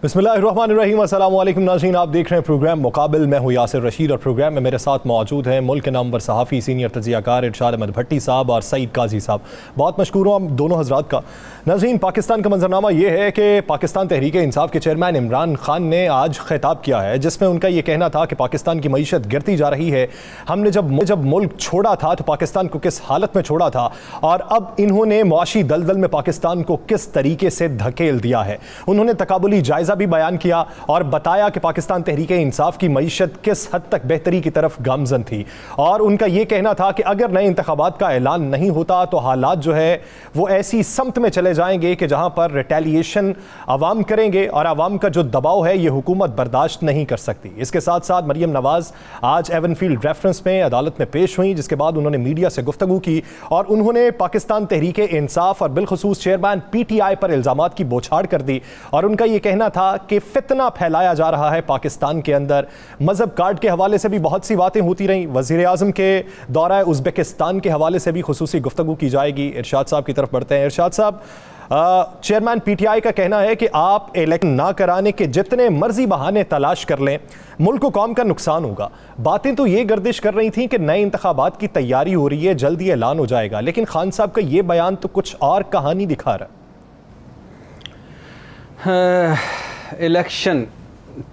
बिस्मिल्लाहिर्रहमानिर्रहीम। अस्सलाम वालेकुम नाज़रीन, आप देख रहे हैं प्रोग्राम मुकाबिल। मैं हूँ यासिर रशीद और प्रोग्राम में मेरे साथ मौजूद हैं मुल्क के नामवर सहाफ़ी सीनियर तजियाकार इरशाद अहमद भट्टी साहब और सईद काजी साहब। बहुत मशकूर हूँ हम दोनों हजरात का। नाज़रीन, पाकिस्तान का मंजरनामा ये है कि पाकिस्तान तहरीक इंसाफ के चेयरमैन इमरान खान ने आज खिताब किया है जिसमें उनका ये कहना था कि पाकिस्तान की मईशत गिरती जा रही है। हमने जब मुल्क छोड़ा था तो पाकिस्तान को किस हालत में छोड़ा था और अब इन्होंने मुआशी दलदल में पाकिस्तान को किस तरीके से धकेल दिया है। उन्होंने तकाबुली जायजा भी बयान किया और बताया कि पाकिस्तान तहरीक इंसाफ की मईशत किस हद तक बेहतरी की तरफ गामजन थी। और उनका यह कहना था कि अगर नए इंतखाबात का ऐलान नहीं होता तो हालात जो है वो ऐसी समत में चले जाएंगे कि जहां पर रिटेलिएशन अवाम करेंगे और अवाम का जो दबाव है ये हुकूमत बर्दाश्त नहीं कर सकती। इसके साथ साथ मरियम नवाज आज एवनफील्ड रेफरेंस में अदालत में पेश हुई, जिसके बाद उन्होंने मीडिया से गुफ्तगू की और उन्होंने पाकिस्तान तहरीक इंसाफ और बिलखुसूस चेयरमैन PTI पर इल्जामात की बौछार कर दी। और उनका यह कहना था कि फितना फैलाया जा रहा है पाकिस्तान के अंदर। मजहब कार्ड के हवाले से भी बहुत सी बातें होती रहीं। वजीर आजम के दौरा उज़्बेकिस्तान के हवाले से भी खुसूसी गुफ्तगू की जाएगी। इरशाद साहब की तरफ बढ़ते हैं। इरशाद साहब, चेयरमैन PTI का कहना है कि आप इलेक्शन ना कराने के जितने मर्जी बहाने तलाश कर लें, मुल्क को कौम का नुकसान होगा। बातें तो ये गर्दिश कर रही थी कि नए इंतखाबात की तैयारी हो रही है, जल्दी ऐलान हो जाएगा, लेकिन खान साहब का ये बयान तो कुछ और कहानी दिखा रहा है। इलेक्शन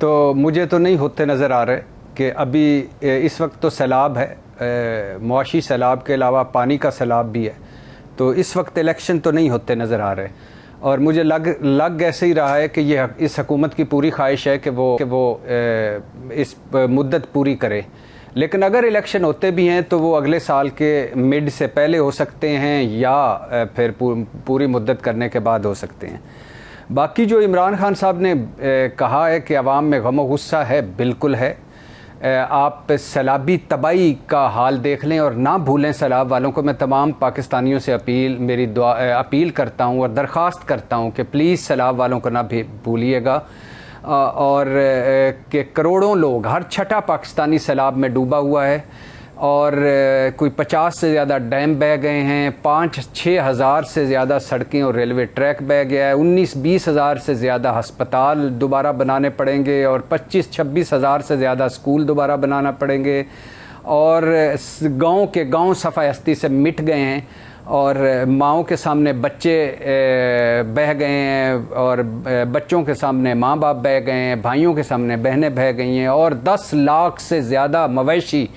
तो मुझे तो नहीं होते नज़र आ रहे कि अभी इस वक्त तो सैलाब है, मुआशी सैलाब के अलावा पानी का सैलाब भी है, तो इस वक्त इलेक्शन तो नहीं होते नज़र आ रहे। और मुझे लग ऐसे ही रहा है कि ये इस हुकूमत की पूरी ख्वाहिश है कि वो इस मुद्दत पूरी करे। लेकिन अगर इलेक्शन होते भी हैं तो वो अगले साल के मिड से पहले हो सकते हैं या फिर पूरी मुद्दत करने के बाद हो सकते हैं। बाकी जो इमरान खान साहब ने कहा है कि अवाम में गम व गुस्सा है, बिल्कुल है। आप सैलाबी तबाही का हाल देख लें और ना भूलें सैलाब वालों को। मैं तमाम पाकिस्तानियों से अपील करता हूँ और दरख्वास्त करता हूँ कि प्लीज़ सैलाब वालों को ना भी भूलिएगा। और कि करोड़ों लोग, हर छठा पाकिस्तानी सैलाब में डूबा हुआ है और कोई 50 से ज़्यादा डैम बह गए हैं, 5-6 हज़ार से ज़्यादा सड़कें और रेलवे ट्रैक बह गया है, 19-20 हज़ार से ज़्यादा अस्पताल दोबारा बनाने पड़ेंगे और 25-26 हज़ार से ज़्यादा स्कूल दोबारा बनाना पड़ेंगे। और गांव के गांव सफ़ाई हस्ती से मिट गए हैं और माँओं के सामने बच्चे बह गए हैं और बच्चों के सामने माँ बाप बह गए हैं, भाइयों के सामने बहनें बह गई हैं और 10 लाख से ज़्यादा मवेशी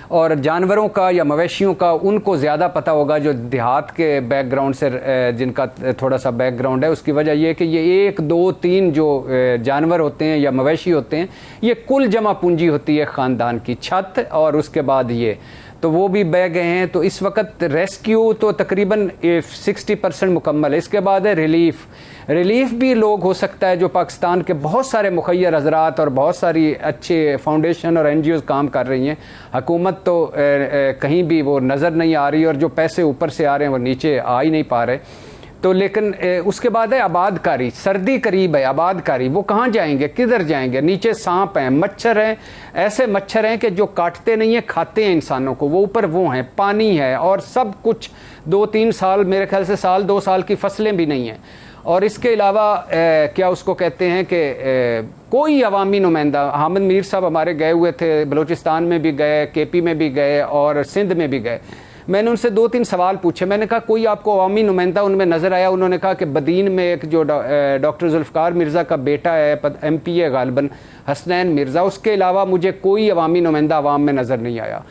और जानवरों का या मवेशियों का उनको ज़्यादा पता होगा जो देहात के बैकग्राउंड से, जिनका थोड़ा सा बैकग्राउंड है। उसकी वजह यह है कि ये 1, 2, 3 जो जानवर होते हैं या मवेशी होते हैं, ये कुल जमा पूंजी होती है ख़ानदान की, छत और उसके बाद ये, तो वो भी बह गए हैं। तो इस वक्त रेस्क्यू तो तकरीबन 60% मुकम्मल है। इसके बाद है रिलीफ भी लोग हो सकता है जो पाकिस्तान के बहुत सारे मुखैर हजरात और बहुत सारी अच्छे फाउंडेशन और NGOs काम कर रही हैं। हुकूमत तो कहीं भी वो नज़र नहीं आ रही और जो पैसे ऊपर से आ रहे हैं वो नीचे आ ही नहीं पा रहे। तो लेकिन उसके बाद है आबादकारी। सर्दी करीब है, आबादकारी, वो कहाँ जाएंगे, किधर जाएंगे? नीचे सांप हैं, मच्छर हैं, ऐसे मच्छर हैं कि जो काटते नहीं हैं, खाते हैं इंसानों को, वो ऊपर वो हैं, पानी है और सब कुछ 2-3 साल, मेरे ख्याल से 1-2 साल की फसलें भी नहीं हैं। और इसके अलावा क्या उसको कहते हैं कि कोई अवामी नुमाइंदा, हामिद मीर साहब हमारे गए हुए थे, बलूचिस्तान में भी गए, KP में भी गए और सिंध में भी गए। मैंने उनसे 2-3 सवाल पूछे। मैंने कहा कोई आपको अवामी नुमाइंदा उनमें नज़र आया? उन्होंने कहा कि बदीन में एक जो डॉक्टर जुल्फ़िकार मिर्ज़ा का बेटा है, MP है गालिबन, हसनैन मिर्ज़ा, उसके अलावा मुझे कोई अवामी नुमाइंदा अवाम में नज़र नहीं आया।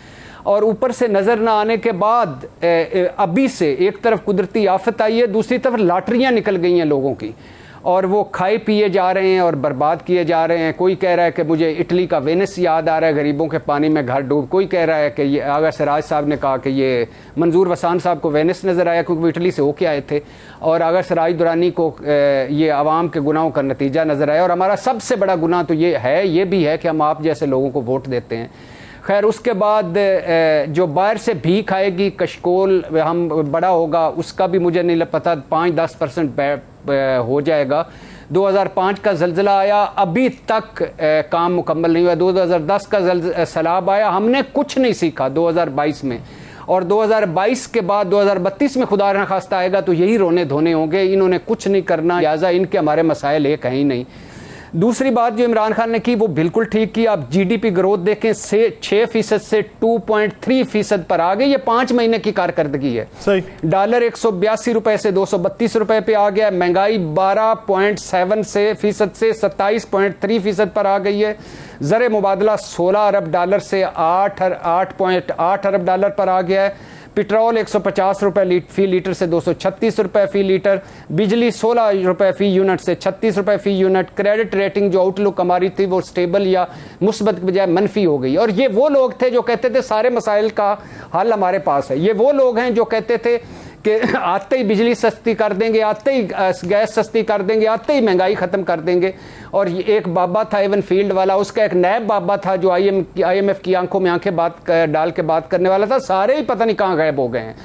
और ऊपर से नज़र ना आने के बाद अभी से एक तरफ कुदरती आफत आई है, दूसरी तरफ लॉटरियाँ निकल गई हैं लोगों की और वो खाए पिए जा रहे हैं और बर्बाद किए जा रहे हैं। कोई कह रहा है कि मुझे इटली का वेनिस याद आ रहा है, गरीबों के पानी में घर डूब। कोई कह रहा है कि ये, आगा सिराज साहब ने कहा कि ये मंजूर वसान साहब को वेनिस नज़र आया क्योंकि वो इटली से होके आए थे, और आगा सिराज दुरानी को ये आवाम के गुनाहों का नतीजा नज़र आया। और हमारा सबसे बड़ा गुनाह तो ये भी है कि हम आप जैसे लोगों को वोट देते हैं। खैर, उसके बाद जो बाहर से भीख आएगी, कशकोल हम बड़ा होगा, उसका भी मुझे नहीं पता, 5-10% हो जाएगा। 2005 का ज़लज़ला आया, अभी तक काम मुकम्मल नहीं हुआ। 2010 का सैलाब आया, हमने कुछ नहीं सीखा 2022 में। और 2022 के बाद 2032 में खुदा न खास्ता आएगा तो यही रोने धोने होंगे। इन्होंने कुछ नहीं करना, लिहाजा इनके हमारे मसाइल एक हैं ही नहीं। दूसरी बात जो इमरान खान ने की वो बिल्कुल ठीक की। आप जीडीपी ग्रोथ देखें, 6% से 2.3% पर आ गई। ये 5 महीने की कारकर्दगी है। सही। डॉलर 182 रुपए से 232 रुपए पे आ गया। महंगाई 12.7% से 27.3% पर आ गई है। ज़र मुबादला 16 अरब डॉलर से 8.8 अरब डॉलर पर आ गया है। पेट्रोल 150 रुपए फी लीटर से 236 रुपए फी लीटर। बिजली 16 रुपए फी यूनिट से 36 रुपए फी यूनिट। क्रेडिट रेटिंग जो आउटलुक हमारी थी वो स्टेबल या मुस्बत के बजाय मनफी हो गई। और ये वो लोग थे जो कहते थे सारे मसाइल का हल हमारे पास है। ये वो लोग हैं जो कहते थे कि आते ही बिजली सस्ती कर देंगे, आते ही गैस सस्ती कर देंगे, आते ही महंगाई ख़त्म कर देंगे। और ये एक बाबा था एवन फील्ड वाला, उसका एक नैब बाबा था जो IMF की आंखों में आंखें डाल के बात करने वाला था। सारे ही पता नहीं कहाँ गायब हो गए हैं।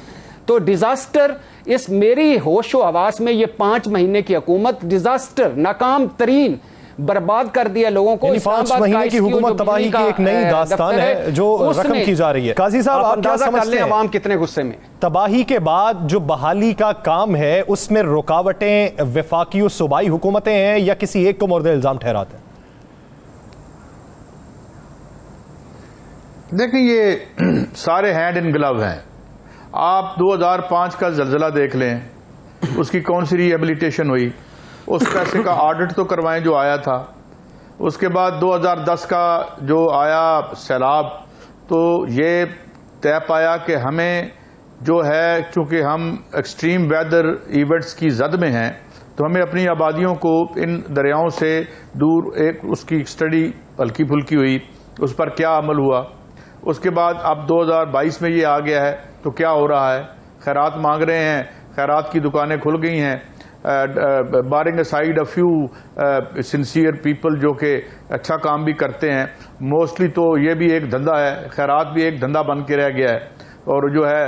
तो डिज़ास्टर इस मेरी होशो हवास में ये 5 महीने की हुकूमत डिज़ास्टर, नाकाम तरीन, बर्बाद कर दिया लोगों को। 5 महीने की हुकूमत तबाही की एक नई दास्तान है जो रकम की जा रही है। काजी साहब, आप क्या समझते हैं अवाम कितने गुस्से में? तबाही के बाद जो बहाली का काम है उसमें रुकावटें वफाकी और सूबाई हुकूमतें हैं या किसी एक को मोर्द इल्जाम ठहराते हैं? देखिए, ये सारे हैंड इन ग्लव हैं। आप 2005 का जल्जला देख लें, उसकी कौन सी रिहेबिलिटेशन हुई, उस पैसे का ऑडिट तो करवाएं जो आया था। उसके बाद 2010 का जो आया सैलाब, तो ये तय पाया कि हमें जो है, चूंकि हम एक्सट्रीम वेदर इवेंट्स की जद में हैं, तो हमें अपनी आबादियों को इन दरियाओं से दूर, एक उसकी स्टडी हल्की फुल्की हुई, उस पर क्या अमल हुआ। उसके बाद अब 2022 में ये आ गया है, तो क्या हो रहा है? खैरात मांग रहे हैं, खैरात की दुकानें खुल गई हैं, barring aside a few sincere people जो कि अच्छा काम भी करते हैं। मोस्टली तो ये भी एक धंधा है, खैरात भी एक धंधा बन के रह गया है। और जो है,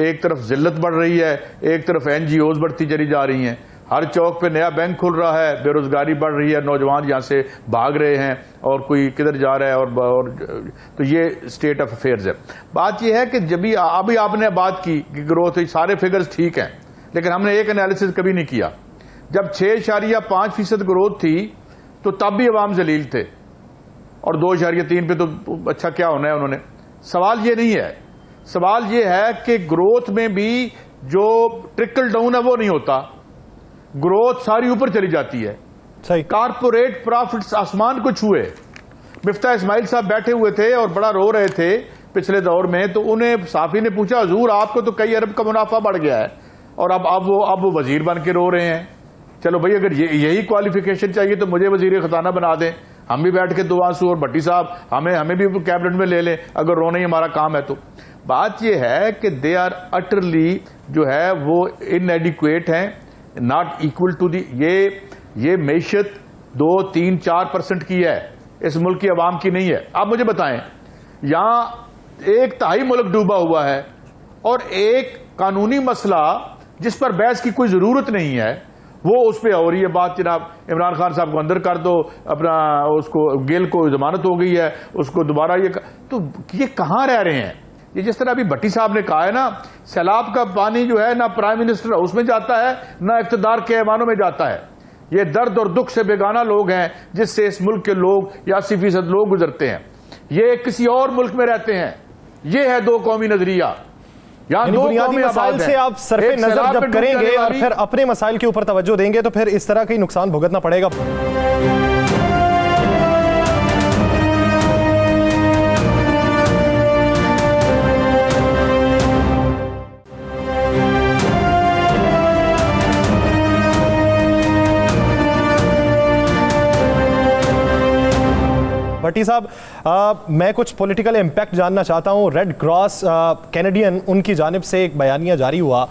एक तरफ जिल्लत बढ़ रही है, एक तरफ NGOs बढ़ती चली जा रही हैं। हर चौक पे नया बैंक खुल रहा है, बेरोजगारी बढ़ रही है, नौजवान यहाँ से भाग रहे हैं और कोई किधर जा रहा है। और तो ये स्टेट ऑफ अफेयर्स है। बात यह है कि जब भी अभी आपने बात की कि ग्रोथ, सारे फिगर्स ठीक हैं, लेकिन हमने एक एनालिसिस कभी नहीं किया। जब 6.5% ग्रोथ थी तो तब भी अवाम जलील थे, और 2.3 पे तो अच्छा क्या होना है उन्होंने। सवाल ये नहीं है, सवाल ये है कि ग्रोथ में भी जो ट्रिकल डाउन है वो नहीं होता, ग्रोथ सारी ऊपर चली जाती है। सही। कारपोरेट प्रॉफिट्स आसमान को छुए। मिफ्ता इस्माइल साहब बैठे हुए थे और बड़ा रो रहे थे पिछले दौर में, तो उन्हें साफी ने पूछा, हुजूर आपको तो कई अरब का मुनाफा बढ़ गया है और अब वो वजीर बन के रो रहे हैं। चलो भाई, अगर यही क्वालिफिकेशन चाहिए तो मुझे वजीर खजाना बना दें, हम भी बैठ के दो आंसू, और भट्टी साहब हमें भी कैबिनेट में ले लें, अगर रोना ही हमारा काम है तो। बात यह है कि दे आर अटरली जो है वो इनएडिक्वेट हैं, नॉट इक्वल टू दी। ये मैशत 2, 3, 4% की है, इस मुल्क की आवाम की नहीं है। आप मुझे बताएं, यहां 1/3 मुल्क डूबा हुआ है और एक कानूनी मसला जिस पर बहस की कोई जरूरत नहीं है वो उस पर हो रही है बात। जनाब इमरान खान साहब को अंदर कर दो, अपना उसको गिल को जमानत हो गई है, उसको दोबारा तो ये कहां रह रहे हैं? ये जिस तरह अभी भट्टी साहब ने कहा है ना, सैलाब का पानी जो है ना प्राइम मिनिस्टर हाउस में जाता है ना इख्तिदार के ऐवानों में जाता है। ये दर्द और दुख से बेगाना लोग हैं जिससे इस मुल्क के लोग 80% लोग गुजरते हैं। ये किसी और मुल्क में रहते हैं। ये है दो कौमी नजरिया। बुनियादी मसाइल से आप सरफे नजर जब करेंगे और फिर अपने मसाइल के ऊपर तवज्जो देंगे तो फिर इस तरह का ही नुकसान भुगतना पड़ेगा। भट्टी साहब, मैं कुछ पॉलिटिकल इम्पैक्ट जानना चाहता हूं। रेड क्रॉस कैनेडियन, उनकी जानिब से एक बयानिया जारी हुआ,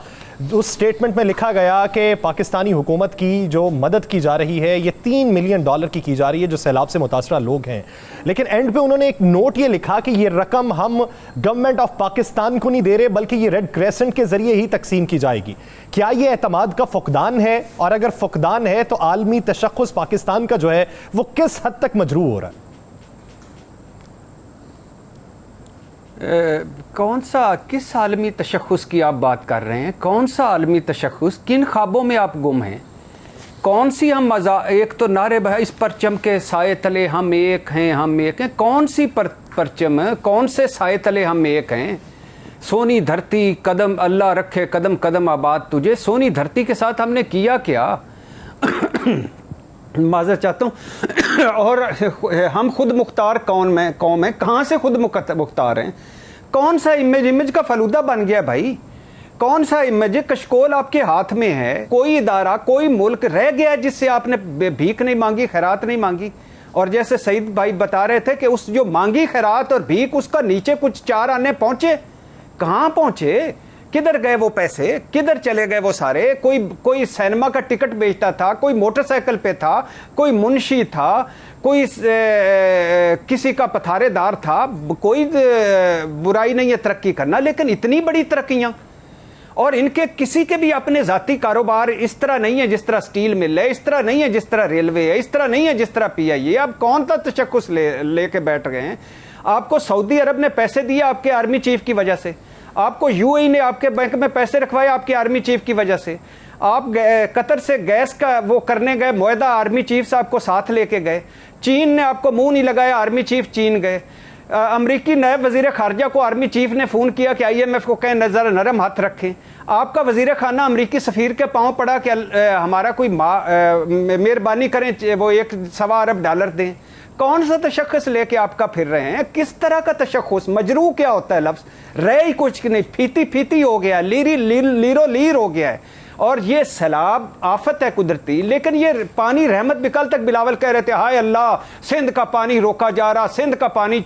उस स्टेटमेंट में लिखा गया कि पाकिस्तानी हुकूमत की जो मदद की जा रही है ये $3 मिलियन की की जा रही है जो सैलाब से मुतासरा लोग हैं। लेकिन एंड पे उन्होंने एक नोट ये लिखा कि ये रकम हम गवर्नमेंट ऑफ पाकिस्तान को नहीं दे रहे बल्कि ये रेड क्रेसेंट के जरिए ही तकसीम की जाएगी। क्या ये एतमाद का फुकदान है? और अगर फुकदान है तो आलमी तशख्खुस पाकिस्तान का जो है वो किस हद तक मजरूह हो रहा है? कौन सा, किस आलमी तशख्खुस की आप बात कर रहे हैं? कौन सा आलमी तशख्खुस? किन ख्वाबों में आप गुम हैं? कौन सी हम मजा, एक तो नारे भाई इस परचम के साए तले हम एक हैं, हम एक हैं, कौन सी परचम, कौन से साए तले हम एक हैं? सोनी धरती कदम अल्लाह रखे कदम कदम आबाद तुझे, सोनी धरती के साथ हमने किया क्या? माजरत चाहता हूँ। और हम खुद मुख्तार कौम है, कहाँ से खुद मुख्तार हैं? कौन सा इमेज का फलूदा बन गया भाई? कौन सा इमेज? कशकोल आपके हाथ में है। कोई इदारा, कोई मुल्क रह गया जिससे आपने भीख नहीं मांगी, खैरात नहीं मांगी? और जैसे सईद भाई बता रहे थे कि उस जो मांगी खैरात और भीख, उसका नीचे कुछ 4 आने पहुंचे, कहाँ पहुंचे? किधर गए वो पैसे? किधर चले गए वो सारे? कोई सिनेमा का टिकट बेचता था, कोई मोटरसाइकिल पे था, कोई मुंशी था, कोई किसी का पथारेदार था। कोई बुराई नहीं है तरक्की करना, लेकिन इतनी बड़ी तरक्कियां, और इनके किसी के भी अपने जाती कारोबार इस तरह नहीं है जिस तरह स्टील मिल है, इस तरह नहीं है जिस तरह रेलवे है, इस तरह नहीं है जिस तरह PIA। अब कौन सा तशक्कुस लेके बैठ गए हैं? आपको सऊदी अरब ने पैसे दिए आपके आर्मी चीफ की वजह से, आपको UAE ने आपके बैंक में पैसे रखवाए आपके आर्मी चीफ की वजह से, आप कतर से गैस का वो करने गए मुआहदा, आर्मी चीफ साहब को साथ लेके गए, चीन ने आपको मुंह नहीं लगाया, आर्मी चीफ चीन गए, अमरीकी नायब वजीर खारजा को आर्मी चीफ ने फ़ोन किया कि IMF को कहें नज़र नरम हाथ रखें। आपका वजीर खाना अमरीकी सफ़ीर के पाँव पड़ा कि हमारा कोई मेहरबानी करें, वो $1.25 अरब दें। कौन सा तशख्खुस लेके आपका फिर रहे हैं? किस तरह का तशख्खुस? मजरू क्या होता है लफ्ज़? रह ही कुछ नहीं, फीती फीती हो गया, लीरो लीर हो गया है। और ये सैलाब आफत है कुदरती, लेकिन ये पानी रहमत भी, कल तक बिलावल कह रहे थे हाय अल्लाह सिंध का पानी रोका जा रहा, सिंध का पानी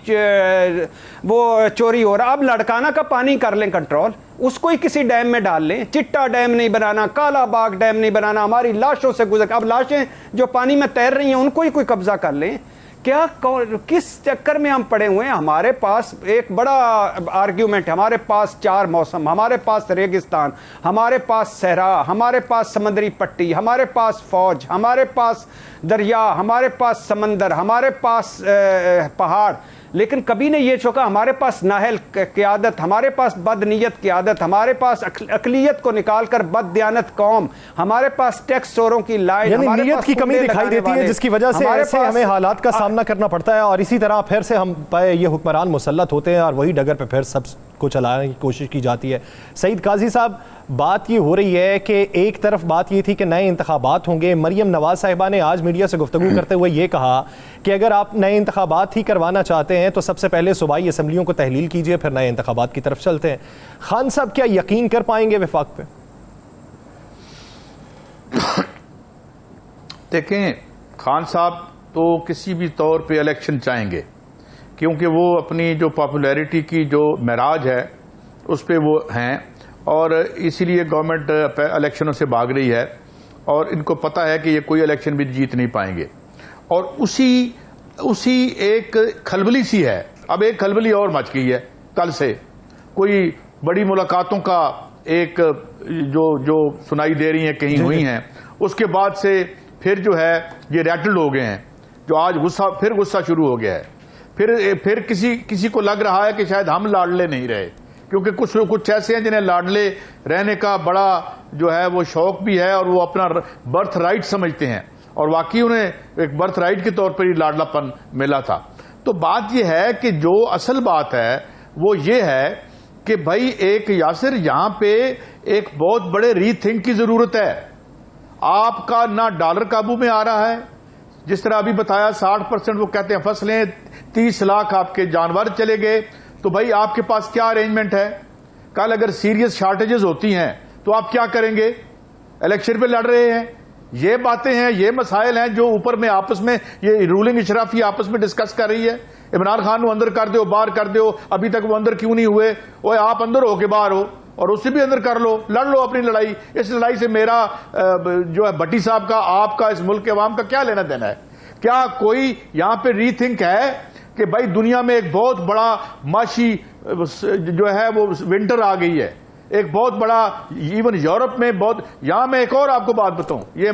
वो चोरी हो रहा। अब लड़काना का पानी कर लें कंट्रोल, उसको ही किसी डैम में डाल लें। चिट्टा डैम नहीं बनाना, काला बाग डैम नहीं बनाना, हमारी लाशों से गुजर, अब लाशें जो पानी में तैर रही हैं उनको ही कोई कब्जा कर लें। क्या किस चक्कर में हम पड़े हुए हैं? हमारे पास एक बड़ा आर्ग्यूमेंट है, हमारे पास 4 मौसम, हमारे पास रेगिस्तान, हमारे पास सहरा, हमारे पास समंदरी पट्टी, हमारे पास फौज, हमारे पास दरिया, हमारे पास समंदर, हमारे पास पहाड़, लेकिन कभी नहीं ये चौका हमारे पास नाहल क़यादत, हमारे पास बदनीयत क़यादत, हमारे पास अक़लियत को निकाल कर बददियानत कौम, हमारे पास टैक्स चोरों की लाइन, यानी नीयत की कमी दिखाई देती है, जिसकी वजह से ऐसे हमें हालात का सामना करना पड़ता है। और इसी तरह फिर से हम पे ये हुक्मरान मुसल्लत होते हैं और वही डगर पे फिर सब को चलाने की कोशिश की जाती है। सईद काजी साहब, बात ये हो रही है कि एक तरफ बात ये थी कि नए इंतखाबात होंगे। मरियम नवाज साहिबा ने आज मीडिया से गुफ्तगू करते हुए ये कहा कि अगर आप नए इंतखाबात ही करवाना चाहते हैं तो सबसे पहले सूबाई असम्बलियों को तहलील कीजिए, फिर नए इंतखाबात की तरफ चलते हैं। खान साहब क्या यकीन कर पाएंगे वफाक पे? देखें, खान साहब तो किसी भी तौर पे इलेक्शन चाहेंगे, क्योंकि वो अपनी जो पॉपुलैरिटी की जो महराज है उस पे वो हैं, और इसीलिए गवर्नमेंट इलेक्शनों से भाग रही है, और इनको पता है कि ये कोई इलेक्शन भी जीत नहीं पाएंगे। और उसी एक खलबली सी है। अब एक खलबली और मच गई है कल से, कोई बड़ी मुलाकातों का एक जो सुनाई दे रही हैं कहीं हुई हैं, उसके बाद से फिर जो है ये रैटल्ड हो गए हैं, जो आज गुस्सा शुरू हो गया है। फिर किसी को लग रहा है कि शायद हम लाडले नहीं रहे, क्योंकि कुछ ऐसे हैं जिन्हें लाडले रहने का बड़ा जो है वो शौक भी है और वो अपना बर्थ राइट समझते हैं, और वाकई उन्हें एक बर्थ राइट के तौर पर ही लाडलापन मिला था। तो बात यह है कि जो असल बात है वो ये है कि भाई एक यासिर, यहां पे एक बहुत बड़े रीथिंक की जरूरत है। आपका ना डॉलर काबू में आ रहा है, जिस तरह अभी बताया 60% वो कहते हैं फसलें, 30 लाख आपके जानवर चले गए, तो भाई आपके पास क्या अरेंजमेंट है? कल अगर सीरियस शॉर्टेजेस होती हैं तो आप क्या करेंगे? इलेक्शन पे लड़ रहे हैं, ये बातें हैं, ये मसाइल हैं जो ऊपर में आपस में ये रूलिंग इशराफी आपस में डिस्कस कर रही है। इमरान खान को अंदर कर दो, बाहर कर दो, अभी तक वो अंदर क्यों नहीं हुए? ओए आप अंदर हो के बाहर हो, और उससे भी अंदर कर लो, लड़ लो अपनी लड़ाई। इस लड़ाई से मेरा जो है भट्टी साहब का, आपका, इस मुल्क के अवाम का क्या लेना देना है? क्या कोई यहां पे रीथिंक है कि भाई दुनिया में एक बहुत बड़ा माशी जो है वो विंटर आ गई है, एक बहुत बड़ा, इवन यूरोप में बहुत। यहां मैं एक और आपको बात बताऊं, ये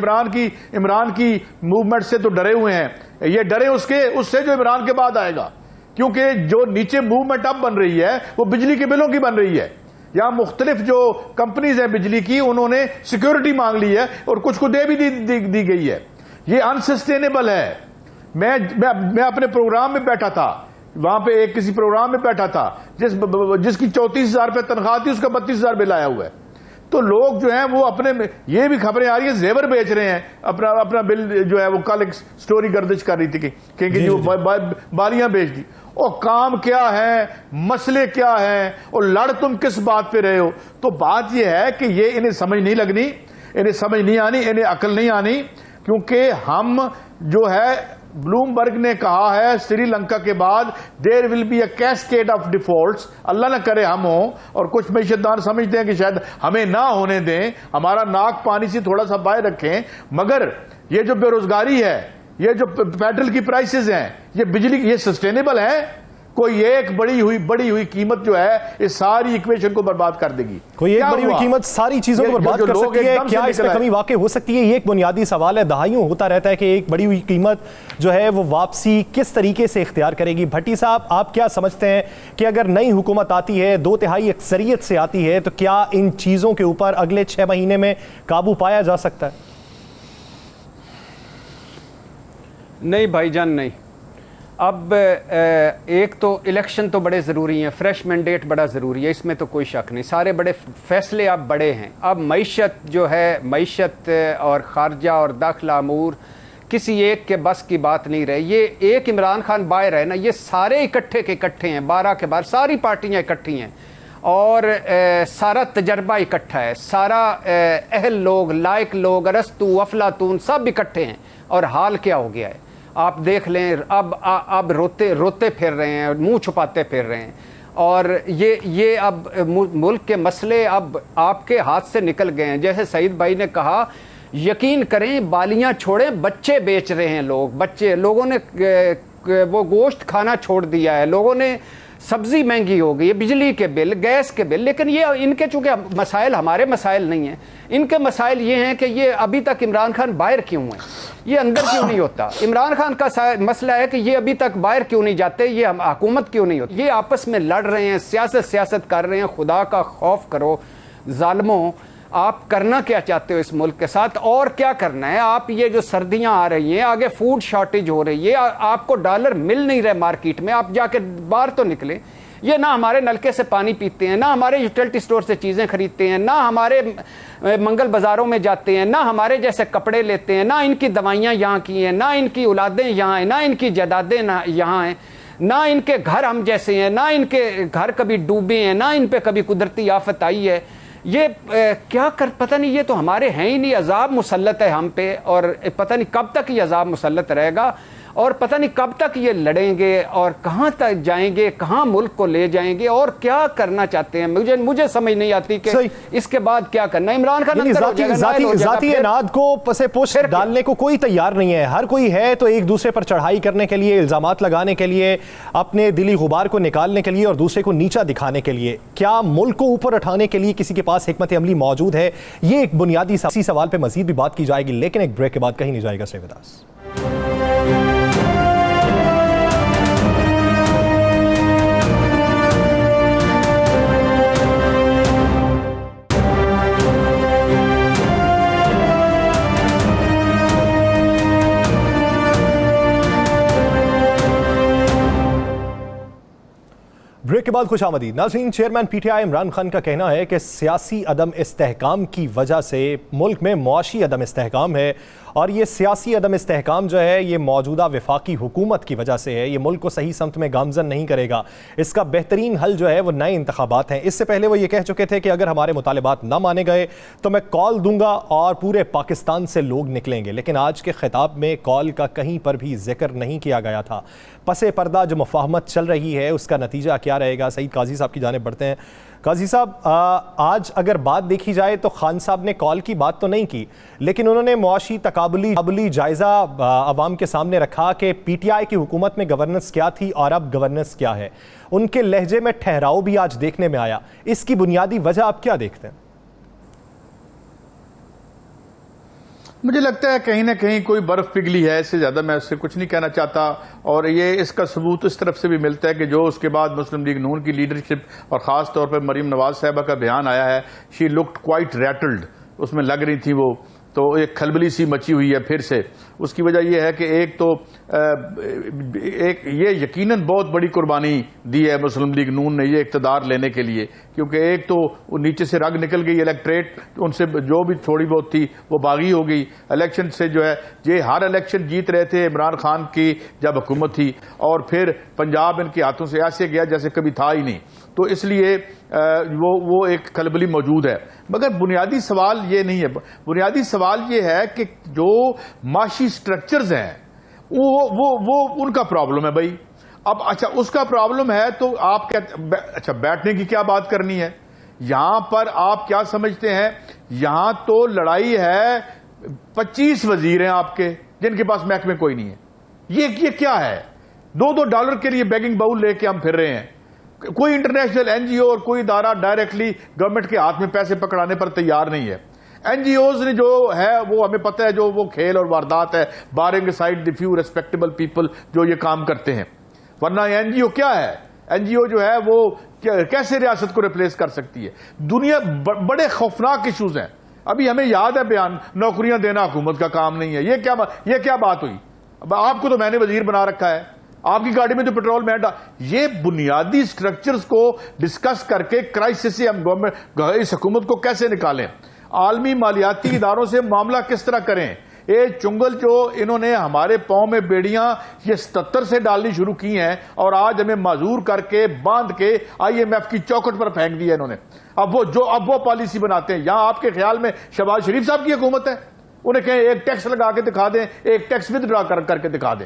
इमरान की मूवमेंट से तो डरे हुए हैं, ये डरे उससे जो इमरान के बाद आएगा, क्योंकि जो नीचे मूवमेंट अब बन रही है वो बिजली के बिलों की बन रही है। या मुख्तलिफ जो कंपनीज हैं बिजली की, उन्होंने सिक्योरिटी मांग ली है और कुछ को दे भी दी गई है। ये अनसस्टेनेबल है। मैं अपने प्रोग्राम में बैठा था, वहां पे एक किसी प्रोग्राम में बैठा था जिसकी 34,000 रुपये तनख्वाह थी, उसका 32,000 बिल आया हुआ है। तो लोग जो हैं वो अपने, ये भी खबरें आ रही है जेवर बेच रहे हैं, अपना बिल जो है वो कल एक स्टोरी गर्दिश कर रही थी कि जो बालियां बेच दी। और काम क्या है, मसले क्या है, और लड़ तुम किस बात पे रहे हो। तो बात यह है कि ये इन्हें समझ नहीं लगनी, इन्हें समझ नहीं आनी, इन्हें अकल नहीं आनी, क्योंकि हम जो है, ब्लूमबर्ग ने कहा है श्रीलंका के बाद there will be a cascade of defaults. अल्लाह न करे हम हो, और कुछ मैशदार समझते हैं कि शायद हमें ना होने दें, हमारा नाक पानी से थोड़ा सा बाहर रखें। मगर ये जो बेरोजगारी है, ये जो पेट्रोल की प्राइसेस हैं, ये बिजली की, ये सस्टेनेबल है? कोई एक बड़ी हुई कीमत जो है इस सारी इक्वेशन को बर्बाद कर देगी। कोई एक बड़ी हुई कीमत सारी चीजों को बर्बाद कर सकती है? क्या इसमें कमी वाकई हो सकती है? ये एक बुनियादी सवाल है। दहाइयों होता रहता है कि एक बड़ी हुई कीमत जो है वो वापसी किस तरीके से इख्तियार करेगी। भट्टी साहब, आप क्या समझते हैं कि अगर नई हुकूमत आती है, 2/3 अक्सरियत से आती है, तो क्या इन चीजों के ऊपर अगले 6 महीने में काबू पाया जा सकता है? नहीं भाईजान, नहीं। अब एक तो इलेक्शन तो बड़े ज़रूरी हैं, फ्रेश मैंडेट बड़ा ज़रूरी है, इसमें तो कोई शक नहीं। सारे बड़े फैसले अब बड़े हैं। अब मईशत जो है, मईशत और ख़ारजा और दाखिला अमूर किसी एक के बस की बात नहीं रही। ये एक इमरान खान बाहर है ना, ये सारे इकट्ठे के इकट्ठे हैं, 12 के 12 सारी पार्टियाँ इकट्ठी हैं, और सारा तजर्बा इकट्ठा है, सारा अहल लोग, लायक लोग, अरस्तू अफलातून सब इकट्ठे हैं। और हाल क्या हो गया है आप देख लें। अब रोते फिर रहे हैं, मुंह छुपाते फिर रहे हैं, और ये अब मुल्क के मसले अब आपके हाथ से निकल गए हैं। जैसे सईद भाई ने कहा, यकीन करें बालियां छोड़ें, बच्चे बेच रहे हैं लोगों ने वो गोश्त खाना छोड़ दिया है, लोगों ने सब्जी महंगी हो गई है, बिजली के बिल, गैस के बिल। लेकिन ये इनके चूंकि मसाइल हमारे मसाइल नहीं हैं, इनके मसाइल ये हैं कि ये अभी तक इमरान खान बाहर क्यों है, ये अंदर क्यों नहीं होता। इमरान खान का मसला है कि ये अभी तक बाहर क्यों नहीं जाते, ये हम हुकूमत क्यों नहीं होती। ये आपस में लड़ रहे हैं, सियासत कर रहे हैं। खुदा का खौफ करो जालिमों, आप करना क्या चाहते हो इस मुल्क के साथ, और क्या करना है। आप ये जो सर्दियां आ रही हैं, आगे फूड शॉर्टेज हो रही है, आपको डॉलर मिल नहीं रहे मार्केट में, आप जाके बाहर तो निकले। ये ना हमारे नलके से पानी पीते हैं, ना हमारे यूटिलिटी स्टोर से चीज़ें खरीदते हैं, ना हमारे मंगल बाज़ारों में जाते हैं, ना हमारे जैसे कपड़े लेते हैं, ना इनकी दवाइयाँ यहाँ की हैं, ना इनकी औलादें यहाँ हैं, ना इनकी जायदादें यहाँ हैं, ना इनके घर हम जैसे हैं, ना इनके घर कभी डूबे हैं, ना इन पर कभी कुदरती आफत आई है। ये क्या कर, पता नहीं, ये तो हमारे हैं ही नहीं। अजाब मुसल्लत है हम पे, और पता नहीं कब तक ये अजाब मुसल्लत रहेगा, और पता नहीं कब तक ये लड़ेंगे, और कहाँ तक जाएंगे, कहाँ मुल्क को ले जाएंगे, और क्या करना चाहते हैं। मुझे समझ नहीं आती कि इसके बाद क्या करना है। इमरान खान जाती अनाद को पसे पुष्ट डालने को कोई तैयार नहीं है। हर कोई है तो एक दूसरे पर चढ़ाई करने के लिए, इल्जामात लगाने के लिए, अपने दिली गुबार को निकालने के लिए और दूसरे को नीचा दिखाने के लिए। क्या मुल्क को ऊपर उठाने के लिए किसी के पास हिकमत अमली मौजूद है? ये एक बुनियादी सवाल पर मजीद भी बात की जाएगी, लेकिन एक ब्रेक के बाद कहीं नहीं जाएगा सेवदास। ब्रेक के बाद खुशामदीद नाज़रीन। चेयरमैन पीटीआई इमरान खान का कहना है कि सियासी अदम इस्तेहकाम की वजह से मुल्क में मुआशी अदम इस्तेहकाम है, और ये सियासी अदम इस्तेहकाम जो है ये मौजूदा वफाकी हुकूमत की वजह से है। ये मुल्क को सही समत में गामजन नहीं करेगा। इसका बेहतरीन हल जो है वो नए इंतखाबात हैं। इससे पहले वो ये कह चुके थे कि अगर हमारे मुतालबात ना माने गए तो मैं कॉल दूंगा और पूरे पाकिस्तान से लोग निकलेंगे। लेकिन आज के खिताब में कॉल का कहीं पर भी जिक्र नहीं किया गया था। पसे पर्दा जो मुफाहमत चल रही है उसका नतीजा क्या रहेगा? सईद काजी साहब की जानिब बढ़ते हैं। काजी साहब, आज अगर बात देखी जाए तो खान साहब ने कॉल की बात तो नहीं की, लेकिन उन्होंने मुआशी तकाबुली जायज़ा अवाम के सामने रखा कि पीटीआई की हुकूमत में गवर्नेंस क्या थी और अब गवर्नेंस क्या है। उनके लहजे में ठहराव भी आज देखने में आया। इसकी बुनियादी वजह आप क्या देखते हैं? मुझे लगता है कहीं ना कहीं कोई बर्फ पिघली है, इससे ज्यादा मैं उससे कुछ नहीं कहना चाहता। और ये इसका सबूत इस तरफ से भी मिलता है कि जो उसके बाद मुस्लिम लीग नून की लीडरशिप और खास तौर पर मरीम नवाज साहिबा का बयान आया है, शी लुक्ड क्वाइट रैटल्ड, उसमें लग रही थी वो, तो एक खलबली सी मची हुई है फिर से। उसकी वजह यह है कि एक तो एक ये यकीनन बहुत बड़ी कुर्बानी दी है मुस्लिम लीग नून ने ये इक़्तिदार लेने के लिए, क्योंकि एक तो नीचे से रग निकल गई, इलेक्ट्रेट उनसे जो भी थोड़ी बहुत थी वो बागी हो गई इलेक्शन से। जो है ये हर इलेक्शन जीत रहे थे इमरान खान की जब हुकूमत थी, और फिर पंजाब इनके हाथों से ऐसे गया जैसे कभी था ही नहीं। तो इसलिए वो एक खलबली मौजूद है। मगर बुनियादी सवाल ये नहीं है, बुनियादी सवाल ये है कि जो माशी स्ट्रक्चर्स हैं वो उनका प्रॉब्लम है भाई। अब अच्छा उसका प्रॉब्लम है तो आप क्या, अच्छा बैठने की क्या बात करनी है यहां पर? आप क्या समझते हैं यहां तो लड़ाई है, 25 वजीर हैं आपके जिनके पास महकमे कोई नहीं है। ये क्या है? $2 के लिए बेगिंग बाउल लेके हम फिर रहे हैं। कोई इंटरनेशनल एनजीओ और कोई इदारा डायरेक्टली गवर्नमेंट के हाथ में पैसे पकड़ाने पर तैयार नहीं है। एनजीओज ने जो है वो हमें पता है, जो वो खेल और वारदात है, barring side the few respectable people जो ये काम करते हैं। वरना एनजीओ क्या है? एनजीओ जो है वो कैसे रियासत को रिप्लेस कर सकती है? दुनिया बड़े खौफनाक इश्यूज हैं। अभी हमें याद है बयान, नौकरियां देना हुकूमत का काम नहीं है। ये क्या बात हुई? अब आपको तो मैंने वजीर बना रखा है, आपकी गाड़ी में जो पेट्रोल मैं ये बुनियादी स्ट्रक्चर्स को डिस्कस करके क्राइसिस से हम गवर्नमेंट इस हुकूमत को कैसे निकालें? आलमी मालियाती इदारों से मामला किस तरह करें? ये चुंगल जो इन्होंने हमारे पांव में बेड़ियां ये 77 से डालनी शुरू की हैं और आज हमें माजूर करके बांध के IMF की चौखट पर फेंक दिया इन्होंने। अब वो पॉलिसी बनाते हैं। यहां आपके ख्याल में शहबाज शरीफ साहब की हुकूमत है? उन्हें कहें एक टैक्स लगा के दिखा दें, एक टैक्स विदड्रॉ करके दिखा दें।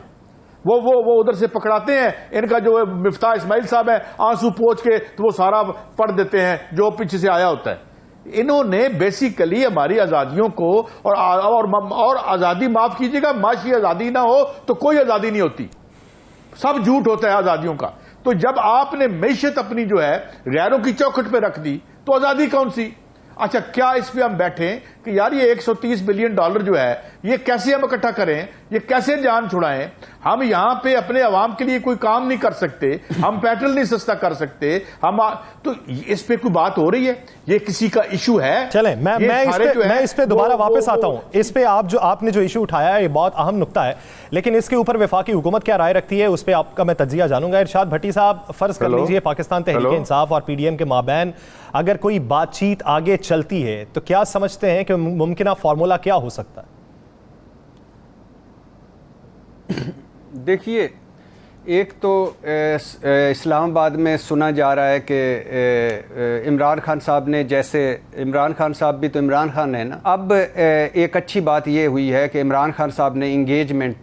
वो उधर से पकड़ाते हैं। इनका जो मिफ्ता इस्माइल साहब है, आंसू पोंछ के तो वो सारा पढ़ देते हैं जो पीछे से आया होता है। इन्होंने बेसिकली हमारी आजादियों को और आजादी, माफ कीजिएगा, माशी आजादी ना हो तो कोई आजादी नहीं होती, सब झूठ होता है आजादियों का। तो जब आपने मैशत अपनी जो है गैरों की चौखट पे रख दी तो आजादी कौन सी? अच्छा क्या इस पे हम बैठे कि यार ये $130 बिलियन जो है ये कैसे हम इकट्ठा करें, ये कैसे जान छुड़ाएं? हम यहां पे अपने अवाम के लिए कोई काम नहीं कर सकते, हम पेट्रोल नहीं सस्ता कर सकते, तो इस पे कोई बात हो रही है? ये किसी का इशू है? चलें, मैं इस पे दोबारा वापस आता हूं। इस पे आपने जो इशू उठाया है ये बहुत अहम नुक्ता है, लेकिन इसके ऊपर वफाकी हुकूमत क्या राय रखती है उस पर आपका मैं तज्जिया जानूंगा। इरशाद भट्टी साहब, फर्ज कर लीजिए पाकिस्तान तहरीक इंसाफ और PDM के माबैन अगर कोई बातचीत आगे चलती है तो क्या समझते हैं कि मुमकिन फॉर्मूला क्या हो सकता है? देखिए, एक तो इस्लामाबाद में सुना जा रहा है कि इमरान खान साहब ने, जैसे इमरान खान साहब भी तो इमरान खान है ना, अब एक अच्छी बात ये हुई है कि इमरान खान साहब ने इंगेजमेंट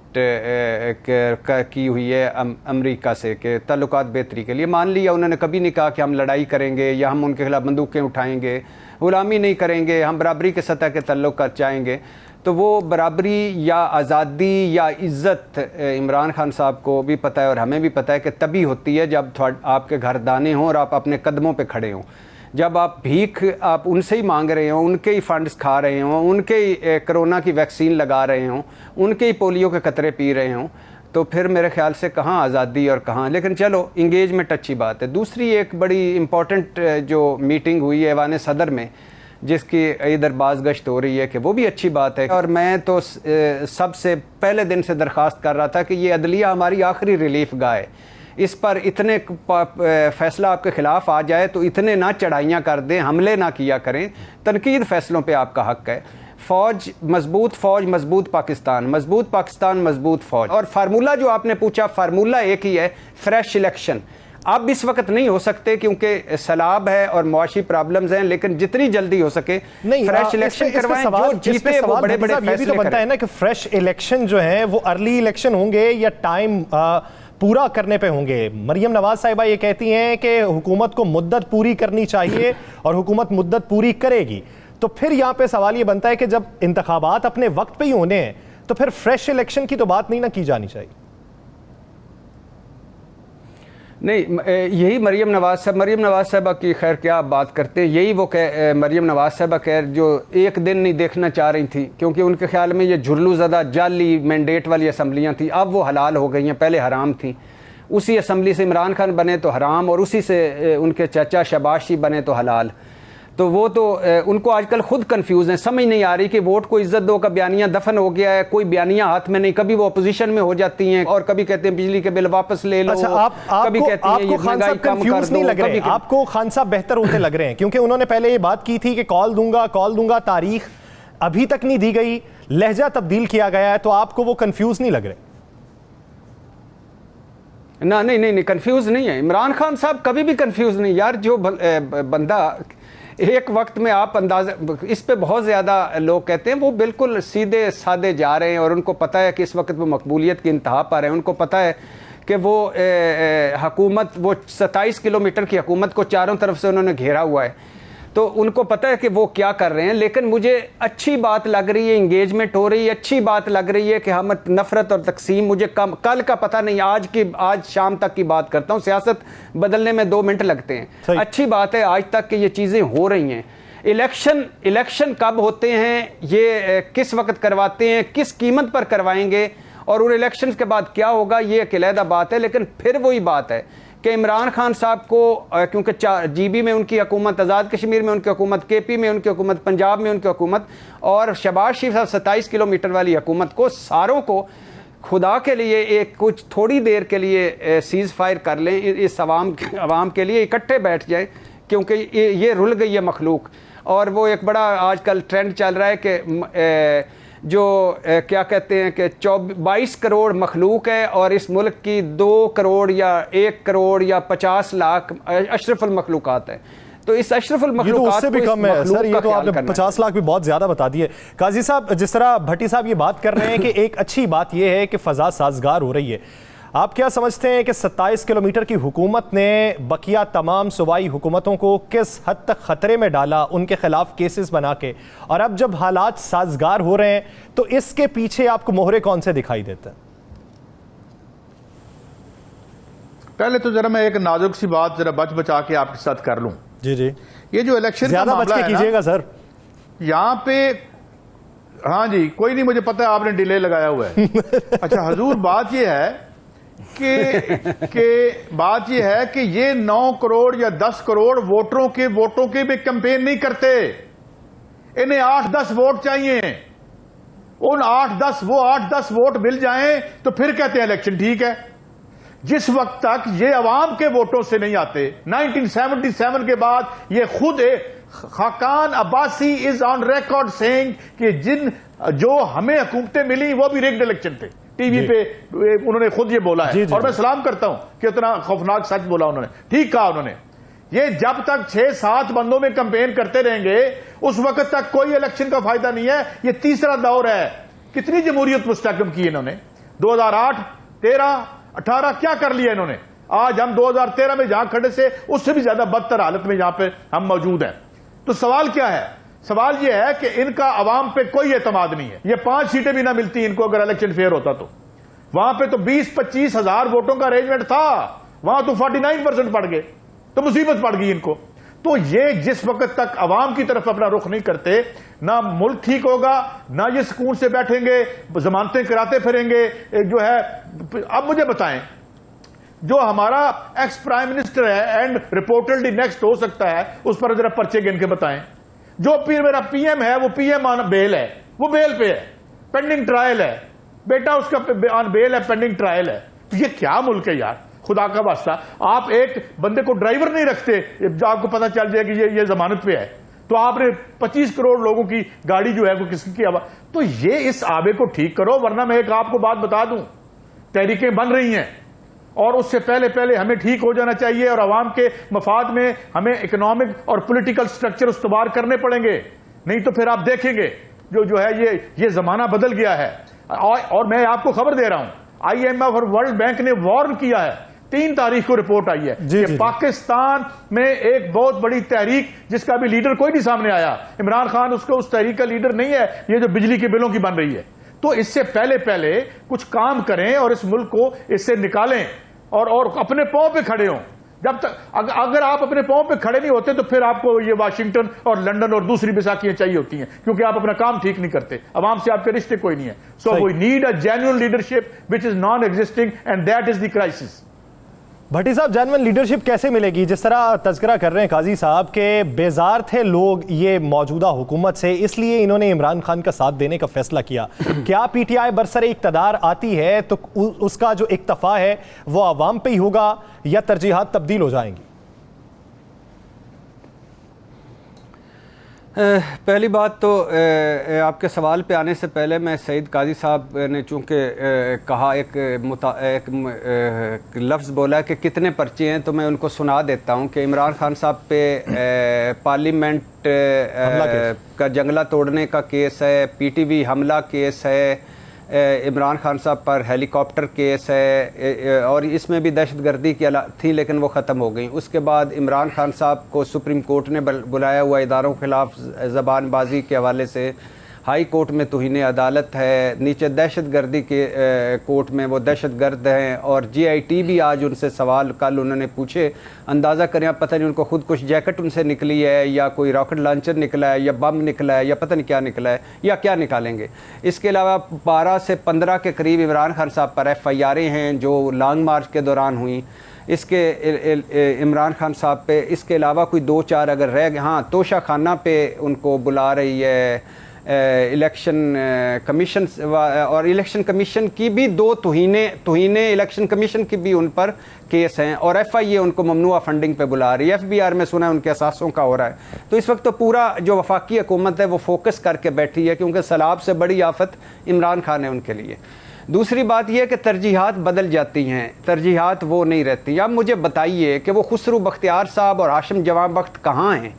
की हुई है अमेरिका से कि ताल्लुकात बेहतरी के लिए। मान लिया उन्होंने कभी नहीं कहा कि हम लड़ाई करेंगे या हम उनके खिलाफ बंदूकें उठाएंगे, गुलामी नहीं करेंगे, हम बराबरी के सतह के ताल्लुकात चाहेंगे। तो वो बराबरी या आज़ादी या इज़्ज़त इमरान खान साहब को भी पता है और हमें भी पता है कि तभी होती है जब आपके घर दाने हों और आप अपने कदमों पे खड़े हों। जब आप भीख आप उनसे ही मांग रहे हों, उनके ही फंड्स खा रहे हों, उनके ही कोरोना की वैक्सीन लगा रहे हों, उनके ही पोलियो के कतरे पी रहे हों, तो फिर मेरे ख्याल से कहाँ आज़ादी और कहाँ। लेकिन चलो, इंगेजमेंट अच्छी बात है। दूसरी एक बड़ी इम्पॉर्टेंट जो मीटिंग हुई है ऐवान सदर में, जिसकी इधर बाज़ गश्त हो रही है, कि वो भी अच्छी बात है। और मैं तो सबसे पहले दिन से दरख्वास्त कर रहा था कि ये अदलिया हमारी आखिरी रिलीफ गाह है, इस पर इतने फैसला आपके ख़िलाफ़ आ जाए तो इतने ना चढ़ाइयाँ कर दें, हमले ना किया करें, तनकीद फ़ैसलों पे आपका हक़ है। फ़ौज, मज़बूत पाकिस्तान, मज़बूत फ़ौज। और फार्मूला जो आपने पूछा, फार्मूला एक ही है, फ्रेश इलेक्शन। अब इस वक्त नहीं हो सकते क्योंकि सैलाब है और मुआशी प्रॉब्लम्स हैं, लेकिन जितनी जल्दी हो सके फ्रेश इलेक्शन करवाएं। जो जीते वो बड़े-बड़े फैसले तो बनता है ना कि फ्रेश इलेक्शन जो है वो अर्ली इलेक्शन होंगे या टाइम पूरा करने पे होंगे। मरियम नवाज साहिबा ये कहती हैं कि हुकूमत को मुद्दत पूरी करनी चाहिए और हुकूमत मुद्दत पूरी करेगी। तो फिर यहाँ पे सवाल ये बनता है कि जब इंतखाबात अपने वक्त पे ही होने हैं तो फिर फ्रेश इलेक्शन की तो बात नहीं ना की जानी चाहिए। नहीं, यही मरीम नवाज साहबा की खैर क्या आप बात करते हैं, यही वो मरीम नवाज साहबा खैर जो एक दिन नहीं देखना चाह रही थी, क्योंकि उनके ख्याल में ये झुर्लू ज़दा जाली मैंडेट वाली असम्बलियाँ थी, अब वो हलाल हो गई हैं, पहले हराम थी। उसी असम्बली से इमरान खान बने तो हराम, और उसी से उनके चाचा शहबाज शरीफ बने तो हलाल। तो वो तो उनको आजकल खुद कंफ्यूज हैं, समझ नहीं आ रही कि वोट को इज्जत दो का बयानिया दफन हो गया है, कोई बयानिया हाथ में नहीं। कभी वो अपोजिशन में हो जाती हैं और कभी कहते हैं बिजली के बिल वापस ले लो। अच्छा, कभी कहते हैं ये महंगाई कम कर दो। नहीं लग रहे आपको खान साहब बेहतर होते लग रहे हैं, क्योंकि उन्होंने पहले ये बात की थी कि कॉल दूंगा, तारीख अभी तक नहीं दी गई, लहजा तब्दील किया गया है, तो आपको वो कंफ्यूज नहीं लग रहे? ना नहीं, कंफ्यूज नहीं है इमरान खान साहब, कभी भी कंफ्यूज नहीं यार। जो बंदा एक वक्त में आप अंदाजा, इस पे बहुत ज़्यादा लोग कहते हैं वो बिल्कुल सीधे साधे जा रहे हैं, और उनको पता है कि इस वक्त वो मकबूलियत की इंतहा पर है। उनको पता है कि वो हुकूमत, वो 27 किलोमीटर की हुकूमत को चारों तरफ से उन्होंने घेरा हुआ है, तो उनको पता है कि वो क्या कर रहे हैं। लेकिन मुझे अच्छी बात लग रही है, इंगेजमेंट हो रही है, अच्छी बात लग रही है कि हम नफरत और तकसीम, मुझे कल का पता नहीं, आज शाम तक की बात करता हूँ, सियासत बदलने में 2 मिनट लगते हैं। अच्छी बात है आज तक कि ये चीज़ें हो रही हैं। इलेक्शन कब होते हैं, ये किस वक्त करवाते हैं, किस कीमत पर करवाएंगे, और उन इलेक्शन के बाद क्या होगा, ये एक अलहदा बात है। लेकिन फिर वही बात है कि इमरान खान साहब को, क्योंकि GB में उनकी हुकूमत, आज़ाद कश्मीर में उनकी हुकूमत, KP में उनकी हुकूमत, पंजाब में उनकी हुकूमत, और शहबाज शरीफ साहब 27 किलोमीटर वाली हुकूमत को, सारों को खुदा के लिए एक कुछ थोड़ी देर के लिए सीज़ फायर कर लें, इस आवाम के लिए इकट्ठे बैठ जाए, क्योंकि ये रुल गई है मखलूक। और वो एक बड़ा आजकल ट्रेंड चल रहा है कि जो क्या कहते हैं कि 22 करोड़ मखलूक है, और इस मुल्क की 2 करोड़ या 1 करोड़ या 50 लाख अशरफुल मखलूकात है। तो इस अशरफुल मखलूकात उससे भी कम है सर, ये तो आपने 50 लाख भी बहुत ज्यादा बता दिए। काजी साहब, जिस तरह भट्टी साहब ये बात कर रहे हैं कि एक अच्छी बात ये है कि फजा साजगार हो रही है, आप क्या समझते हैं कि 27 किलोमीटर की हुकूमत ने बकिया तमाम सूबाई हुकूमतों को किस हद तक खतरे में डाला, उनके खिलाफ केसेस बना के, और अब जब हालात साजगार हो रहे हैं तो इसके पीछे आपको मोहरे कौन से दिखाई देते हैं? पहले तो जरा मैं एक नाजुक सी बात जरा बचा के आपके साथ कर लूं। जी, ये जो इलेक्शन ज्यादा बच के कीजिएगा सर। यहाँ पे, हाँ जी, कोई नहीं, मुझे पता है आपने डिले लगाया हुआ है। अच्छा हजूर, बात ये है कि बात यह है कि ये 9 करोड़ या 10 करोड़ वोटों के भी कैंपेन नहीं करते। इन्हें 8-10 वोट चाहिए। उन 8-10 वोट मिल जाएं तो फिर कहते हैं इलेक्शन ठीक है। जिस वक्त तक ये अवाम के वोटों से नहीं आते, 1977 के बाद ये खुद Khaqan Abbasi is on record saying कि जो हमें हुकूमतें मिली वो भी रिग्ड इलेक्शन थे। टीवी पे उन्होंने खुद ये बोला है, और मैं सलाम करता हूं कि इतना खौफनाक सच बोला उन्होंने, ठीक कहा उन्होंने। ये जब तक 6-7 बंदों में कैंपेन करते रहेंगे उस वक्त तक कोई इलेक्शन का फायदा नहीं है। ये तीसरा दौर है। कितनी जमहूरियत मुस्तहकम की इन्होंने, 2008, 13, 18 क्या कर लिया इन्होंने। आज हम 2013 में जहां खड़े से उससे भी ज्यादा बदतर हालत में यहां पे हम मौजूद हैं। तो सवाल क्या है? सवाल यह है कि इनका अवाम पे कोई एतमाद नहीं है। ये 5 सीटें भी ना मिलती इनको अगर इलेक्शन फेयर होता तो। वहां पे तो 20-25 हजार वोटों का अरेंजमेंट था, वहां तो 49% पड़ गए, तो मुसीबत पड़ गई इनको। तो ये जिस वक्त तक अवाम की तरफ अपना रुख नहीं करते, ना मुल्क ठीक होगा, ना ये सुकून से बैठेंगे, जमानतें कराते फिरेंगे। जो है, अब मुझे बताएं, जो हमारा एक्स प्राइम मिनिस्टर है एंड रिपोर्टेडली नेक्स्ट हो सकता है, उस पर जरा पर्चे गिन के बताएं। जो मेरा PM है वो PM ऑन बेल है, वो बेल पे है, पेंडिंग ट्रायल है, बेटा उसका ऑन बेल है, पेंडिंग ट्रायल है। तो ये क्या मुल्क है यार, खुदा का वास्ता। आप एक बंदे को ड्राइवर नहीं रखते, जब आपको पता चल जाए कि ये जमानत पे है, तो आपने 25 करोड़ लोगों की गाड़ी जो है वो किसकी आवाज। तो ये इस आबे को ठीक करो, वरना मैं एक आपको बात बता दूं, तहरीकें बन रही हैं और उससे पहले हमें ठीक हो जाना चाहिए, और अवाम के मफाद में हमें इकोनॉमिक और पॉलिटिकल स्ट्रक्चर उस्तवार करने पड़ेंगे। नहीं तो फिर आप देखेंगे जो है ये जमाना बदल गया है। और मैं आपको खबर दे रहा हूं, IMF और वर्ल्ड बैंक ने वार्न किया है, 3 तारीख को रिपोर्ट आई है कि पाकिस्तान में एक बहुत बड़ी तहरीक, जिसका भी लीडर कोई नहीं सामने आया, इमरान खान उस तहरीक का लीडर नहीं है, ये जो बिजली के बिलों की बन रही है। तो इससे पहले कुछ काम करें और इस मुल्क को इससे निकालें। और अपने पांव पे खड़े हों। जब तक अगर आप अपने पांव पे खड़े नहीं होते तो फिर आपको ये वाशिंगटन और लंदन और दूसरी बैसाखियां चाहिए होती हैं, क्योंकि आप अपना काम ठीक नहीं करते, अवाम से आपके रिश्ते कोई नहीं है। So we need a genuine leadership which is non existing and that is the crisis. Bhatti साहब, जेन्युइन लीडरशिप कैसे मिलेगी? जिस तरह तज़किरा कर रहे हैं काजी साहब के बेजार थे लोग ये मौजूदा हुकूमत से, इसलिए इन्होंने इमरान खान का साथ देने का फैसला किया। क्या पीटीआई बरसरे इक़्तिदार आती है तो उसका जो इक्तफा है वो अवाम पे ही होगा या तरजीहात तब्दील हो जाएंगी? पहली बात तो आपके सवाल पे आने से पहले मैं सईद काजी साहब ने चूँकि कहा एक लफ्ज़ बोला कि कितने पर्चे हैं, तो मैं उनको सुना देता हूँ कि इमरान खान साहब पे पार्लियामेंट का जंगला तोड़ने का केस है, पीटीवी हमला केस है, इमरान खान साहब पर हेलीकॉप्टर केस है, और इसमें भी दहशतगर्दी की थी लेकिन वो ख़त्म हो गई। उसके बाद इमरान खान साहब को सुप्रीम कोर्ट ने बुलाया हुआ इदारों के ख़िलाफ़ ज़बानबाजी के हवाले से, हाई कोर्ट में तौहीन अदालत है, नीचे दहशतगर्दी के कोर्ट में वो दहशतगर्द हैं, और जीआईटी भी आज उनसे सवाल कल उन्होंने पूछे। अंदाज़ा करें आप, पता नहीं उनको खुद कुछ जैकेट उनसे निकली है या कोई रॉकेट लॉन्चर निकला है या बम निकला है या पता नहीं क्या निकला है या क्या निकालेंगे। इसके अलावा 12 से 15 के करीब इमरान खान साहब पर FIR हैं जो लॉन्ग मार्च के दौरान हुई। इसके इमरान खान साहब पे इसके अलावा कोई 2-4 अगर रह गए, हाँ, तोशा खाना पे उनको बुला रही है इलेक्शन कमीशन, और इलेक्शन कमीशन की भी 2 तौहीने इलेक्शन कमीशन की भी उन पर केस हैं, और FIA उनको ममनुआ फंडिंग पे बुला रही है। FBR में सुना है उनके असासों का हो रहा है। तो इस वक्त तो पूरा जो वफाकी हुकूमत है वो फोकस करके बैठी है, क्योंकि सैलाब से बड़ी आफत इमरान खान है उनके लिए। दूसरी बात यह कि तरजीहात बदल जाती हैं, तरजीहात वो नहीं रहती। अब मुझे बताइए कि वो खुसरू बख्तियार साहब और हाशिम जवां बख्त कहाँ हैं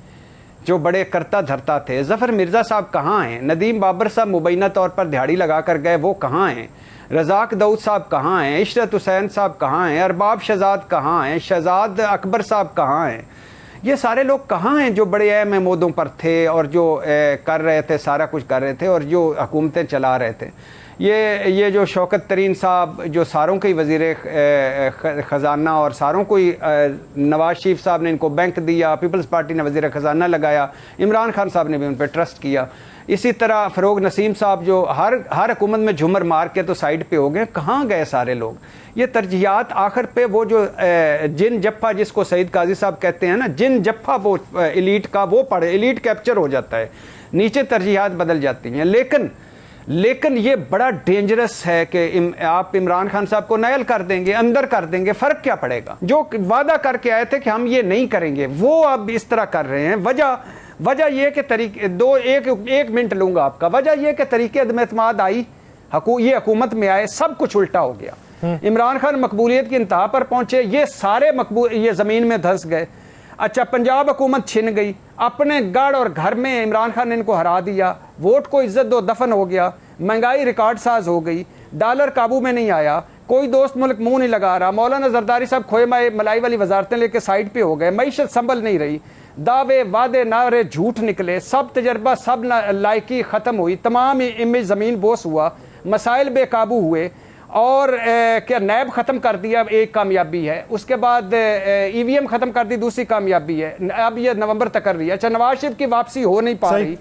जो बड़े करता धरता थे? ज़फ़र मिर्ज़ा साहब कहाँ हैं? नदीम बाबर साहब मुबैना तौर पर दिहाड़ी लगा कर गए, वो कहाँ हैं? रज़ाक दाऊद साहब कहाँ हैं? इशरत हुसैन साहब कहाँ हैं? अरबाब शहजाद कहाँ हैं? शहजाद अकबर साहब कहाँ हैं? ये सारे लोग कहाँ हैं जो बड़े अहम मोदों पर थे और जो कर रहे थे, सारा कुछ कर रहे थे और जो हुकूमतें चला रहे थे? ये जो शौकत तरीन साहब जो सारों के वज़ीर ख़जाना और सारों को ही, नवाज शरीफ साहब ने इनको बैंक दिया, पीपल्स पार्टी ने वज़ीर ख़जाना लगाया, इमरान खान साहब ने भी उन पर ट्रस्ट किया। इसी तरह फ़रोग नसीम साहब जो हर हुकूमत में झूमर मार के तो साइड पे हो गए, कहाँ गए सारे लोग? ये तरजीहात आखिर पे वो जो जिन जप्पा जिसको सईद काजी साहब कहते हैं ना, जिन जप्पा वो एलीट का वो पड़े, एलीट कैप्चर हो जाता है, नीचे तरजीहात बदल जाती हैं। लेकिन ये बड़ा डेंजरस है कि आप इमरान खान साहब को नायल कर देंगे, अंदर कर देंगे, फ़र्क क्या पड़ेगा? जो वादा करके आए थे कि हम ये नहीं करेंगे, वो अब इस तरह कर रहे हैं। वजह यह कि तरीके एक मिनट लूँगा आपका। वजह यह कि तरीके अदम-ए-एतमाद आई, ये हुकूमत में आए, सब कुछ उल्टा हो गया। इमरान खान मकबूलियत की इंतहा पर पहुँचे, ये सारे ये ज़मीन में धंस गए। अच्छा, पंजाब हुकूमत छिन गई, अपने गढ़ और घर में इमरान खान ने इनको हरा दिया, वोट को इज्जत दो दफन हो गया, महंगाई रिकॉर्ड साज हो गई, डॉलर काबू में नहीं आया, कोई दोस्त मुल्क मुंह नहीं लगा रहा, मौलाना जरदारी साहब खोए मलाई वाली वजारतें लेके साइड पे हो गए, मईशत संभल नहीं रही, दावे वादे नारे झूठ निकले, सब तजर्बा सब लायकी ख़त्म हुई, तमाम इमेज ज़मीन बोस हुआ, मसाइल बेकाबू हुए, और क्या नैब ख़त्म कर दिया, एक कामयाबी है। उसके बाद EVM ख़त्म कर दी, दूसरी कामयाबी है। अब ये नवंबर तक कर रही है। अच्छा, नवाज शरीफ की वापसी हो नहीं पा रही,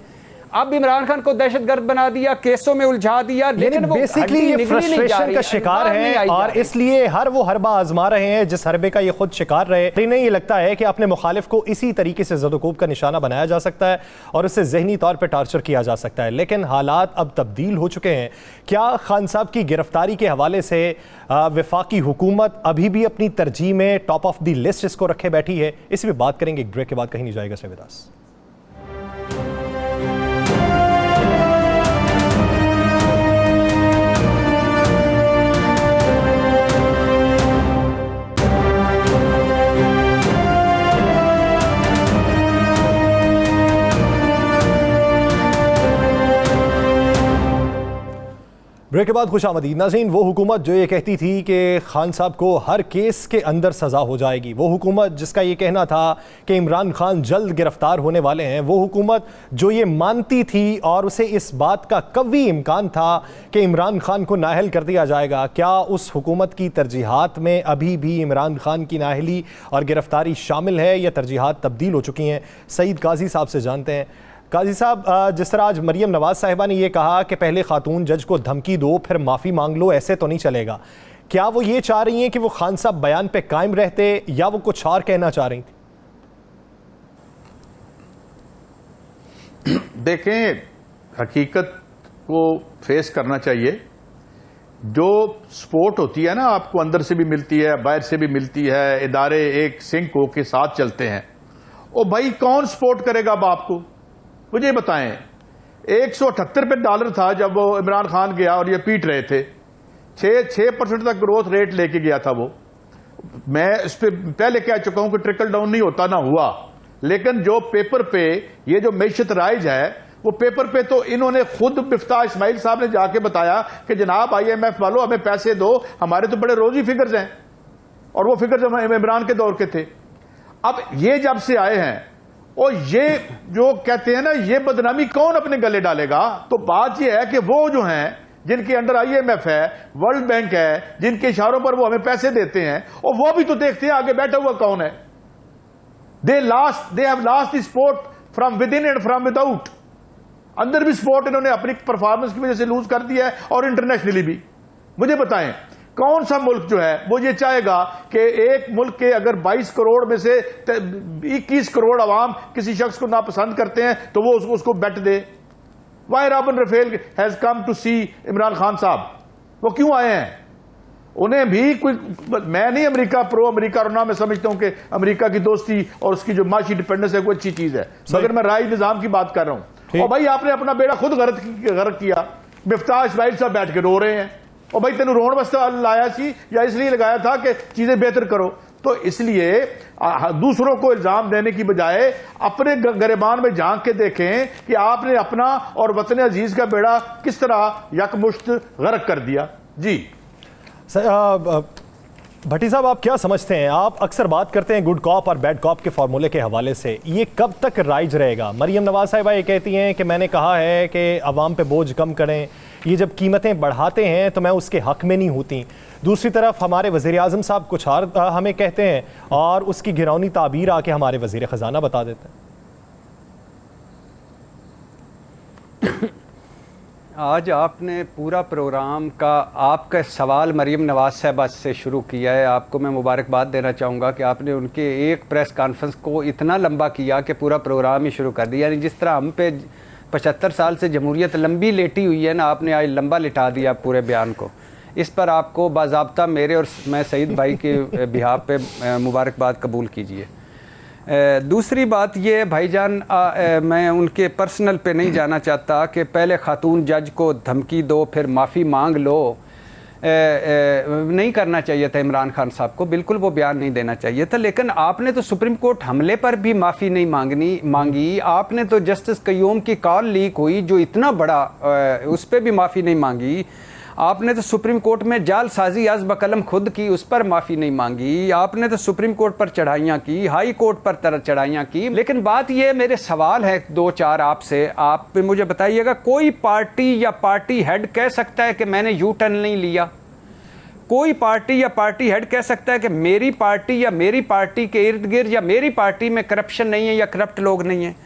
अब इमरान खान को दहशतगर्द बना दिया, केसों में उलझा दिया, लेकिन वो बेसिकली ये फ्रस्ट्रेशन का शिकार है और इसलिए हर हरबा आजमा रहे हैं जिस हरबे का ये खुद शिकार रहे। इन्हें ये लगता है कि अपने मुखालिफ को इसी तरीके से ज़द-ओ-कोब का निशाना बनाया जा सकता है और उससे जहनी तौर पर टार्चर किया जा सकता है। लेकिन हालात अब तब्दील हो चुके हैं। क्या खान साहब की गिरफ्तारी के हवाले से वफाकी हुकूमत अभी भी अपनी तरजीह में टॉप ऑफ द लिस्ट इसको रखे बैठी है? इस पर बात करेंगे एक ब्रेक के बाद, कहीं नहीं जाएगा शहबाज। ब्रेक के बाद खुशामदीद नाज़रीन। वो हुकूमत जो ये कहती थी कि खान साहब को हर केस के अंदर सज़ा हो जाएगी, वो हुकूमत जिसका ये कहना था कि इमरान खान जल्द गिरफ्तार होने वाले हैं, वो हुकूमत जो ये मानती थी और उसे इस बात का कवी इम्कान था कि इमरान खान को नाअहल कर दिया जाएगा, क्या उस हुकूमत की तरजीहात में अभी भी इमरान खान की नाअहली और गिरफ्तारी शामिल है या तरजीहात तब्दील हो चुकी हैं? सईद काजी साहब से जानते हैं। काजी साहब, जिस तरह आज मरियम नवाज साहिबा ने यह कहा कि पहले खातून जज को धमकी दो फिर माफ़ी मांग लो, ऐसे तो नहीं चलेगा। क्या वो ये चाह रही हैं कि वो खान साहब बयान पे कायम रहते या वो कुछ और कहना चाह रही थी? देखें, हकीकत को फेस करना चाहिए। जो सपोर्ट होती है ना, आपको अंदर से भी मिलती है, बाहर से भी मिलती है, इदारे एक सिंक होके साथ चलते हैं। ओ भाई, कौन सपोर्ट करेगा अब आपको? मुझे बताएं। $178 था जब वो इमरान खान गया और ये पीट रहे थे। 6% तक ग्रोथ रेट लेके गया था वो। मैं इस पे पहले कह चुका हूं कि ट्रिकल डाउन नहीं होता, ना हुआ। लेकिन जो पेपर पे ये जो मैशत राइज है, वो पेपर पे तो इन्होंने खुद मिफ्ताह इस्माइल साहब ने जाके बताया कि जनाब IMF वालों, हमें पैसे दो, हमारे तो बड़े रोजी फिगर्स हैं। और वो फिगर्स इमरान के दौर के थे। अब ये जब से आए हैं और ये जो कहते हैं ना, ये बदनामी कौन अपने गले डालेगा? तो बात ये है कि वो जो हैं जिनके अंडर IMF है, वर्ल्ड बैंक है, जिनके इशारों पर वो हमें पैसे देते हैं, और वो भी तो देखते हैं आगे बैठा हुआ कौन है। They have lost the support from with in and from without. अंदर भी सपोर्ट इन्होंने अपनी परफॉर्मेंस की वजह से लूज कर दिया है और इंटरनेशनली भी। मुझे बताएं, कौन सा मुल्क जो है वो ये चाहेगा कि एक मुल्क के अगर 22 करोड़ में से 21 करोड़ अवाम किसी शख्स को नापसंद करते हैं तो वो उसको बेट दे? Why Robin Raphel has come to see Imran Khan साहब। वो क्यों आए हैं? उन्हें भी कोई, मैं नहीं अमेरिका प्रो अमेरिका, और ना मैं समझता हूं कि अमेरिका की दोस्ती और उसकी जो माशी डिपेंडेंस है कोई अच्छी चीज है, मगर मैं राय निजाम की बात कर रहा हूं। और भाई, आपने अपना बेड़ा खुद गर्क किया। मिफ्ताह इस्माइल साहब बैठ के रो रहे हैं, और भाई तेन रोन वास्ते लाया सी या इसलिए लगाया था कि चीजें बेहतर करो? तो इसलिए दूसरों को इल्जाम देने की बजाय अपने गरेबान में झांक के देखें कि आपने अपना और वतन अजीज का बेड़ा किस तरह यकमुश्त गर्क कर दिया। जी भट्टी साहब, आप क्या समझते हैं? आप अक्सर बात करते हैं गुड कॉप और बैड कॉप के फार्मूले के हवाले से, ये कब तक राइज रहेगा? मरियम नवाज साहिबा ये कहती हैं कि मैंने कहा है कि अवाम पे बोझ कम करें, ये जब कीमतें बढ़ाते हैं तो मैं उसके हक में नहीं होती। दूसरी तरफ हमारे वज़ीर आज़म साहब कुछ और हमें कहते हैं और उसकी घिनौनी ताबीर आके हमारे वज़ीर ख़जाना बता देते हैं। आज आपने पूरा प्रोग्राम का आपका सवाल मरियम नवाज साहबा से शुरू किया है। आपको मैं मुबारकबाद देना चाहूँगा कि आपने उनके एक प्रेस कॉन्फ्रेंस को इतना लंबा किया कि पूरा प्रोग्राम ही शुरू कर दिया। यानी जिस तरह हम पे 75 साल से जमहूरियत लंबी लेटी हुई है ना, आपने आज लंबा लिटा दिया पूरे बयान को। इस पर आपको बाज़ाब्ता मेरे और मैं सईद भाई के बिहाफ पे मुबारकबाद कबूल कीजिए। दूसरी बात ये भाईजान, मैं उनके पर्सनल पे नहीं जाना चाहता कि पहले खातून जज को धमकी दो फिर माफ़ी मांग लो। नहीं करना चाहिए था इमरान खान साहब को, बिल्कुल वो बयान नहीं देना चाहिए था। लेकिन आपने तो सुप्रीम कोर्ट हमले पर भी माफ़ी नहीं मांगी। आपने तो जस्टिस कयूम की कॉल लीक हुई जो इतना बड़ा, उस पर भी माफ़ी नहीं मांगी। आपने तो सुप्रीम कोर्ट में जालसाजी आज बकलम खुद की, उस पर माफ़ी नहीं मांगी। आपने तो सुप्रीम कोर्ट पर चढ़ाइयाँ की, हाई कोर्ट पर चढ़ाइयाँ की। लेकिन बात ये, मेरे सवाल है 2-4 आपसे, आप मुझे बताइएगा, कोई पार्टी या पार्टी हेड कह सकता है कि मैंने यू टर्न नहीं लिया? कोई पार्टी या पार्टी हेड कह सकता है कि मेरी पार्टी या मेरी पार्टी के इर्द गिर्द या मेरी पार्टी में करप्शन नहीं है या करप्ट लोग नहीं हैं?